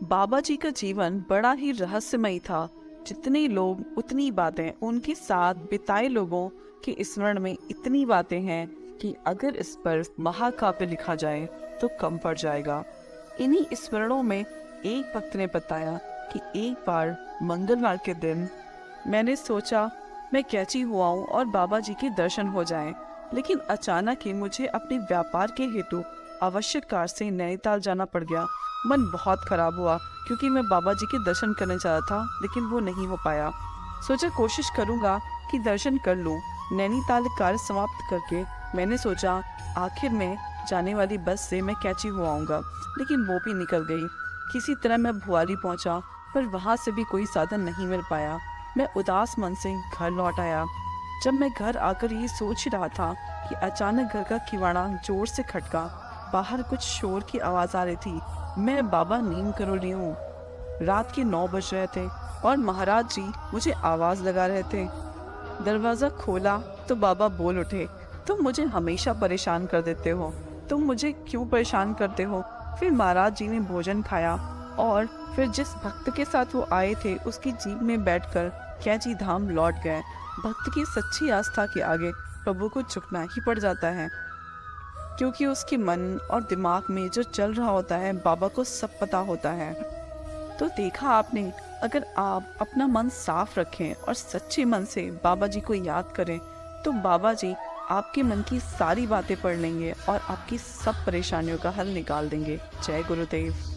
बाबा जी का जीवन बड़ा ही रहस्यमयी था। जितने लोग उतनी बातें, उनके साथ बिताए लोगों के स्मरण में इतनी बातें हैं कि अगर इस पर महाकाव्य लिखा जाए तो कम पड़ जाएगा। इन्हीं स्मरणों में एक भक्त ने बताया कि एक बार मंगलवार के दिन मैंने सोचा मैं कैची हुआ हूँ और बाबा जी के दर्शन हो जाएं, लेकिन अचानक ही मुझे अपने व्यापार के हेतु आवश्यक कार्य से नैनीताल जाना पड़ गया। मन बहुत खराब हुआ क्योंकि मैं बाबा जी के दर्शन करने जा रहा था, लेकिन वो नहीं हो पाया। सोचा कोशिश करूंगा कि दर्शन कर लूं। नैनीताल कार्य समाप्त करके मैंने सोचा आखिर में जाने वाली बस से मैं कैची हुआ आऊंगा, लेकिन वो भी निकल गई। किसी तरह मैं भुआरी पहुंचा, पर वहां से भी कोई साधन नहीं मिल पाया। मैं उदास मन से घर लौट आया। जब मैं घर आकर ये सोच ही रहा था कि अचानक घर का किवाड़ा जोर से खटका। बाहर कुछ शोर की आवाज आ रही थी। मैं बाबा नीम करोली हूँ। रात के 9 बज रहे थे और महाराज जी मुझे आवाज लगा रहे थे। दरवाजा खोला तो बाबा बोल उठे, तुम मुझे हमेशा परेशान कर देते हो, तुम मुझे क्यों परेशान करते हो। फिर महाराज जी ने भोजन खाया और फिर जिस भक्त के साथ वो आए थे उसकी जीप में बैठकर कैची धाम लौट गए। भक्त की सच्ची आस्था के आगे प्रभु को झुकना ही पड़ जाता है, क्योंकि उसके मन और दिमाग में जो चल रहा होता है बाबा को सब पता होता है। तो देखा आपने, अगर आप अपना मन साफ रखें और सच्चे मन से बाबा जी को याद करें तो बाबा जी आपके मन की सारी बातें पढ़ लेंगे और आपकी सब परेशानियों का हल निकाल देंगे। जय गुरुदेव।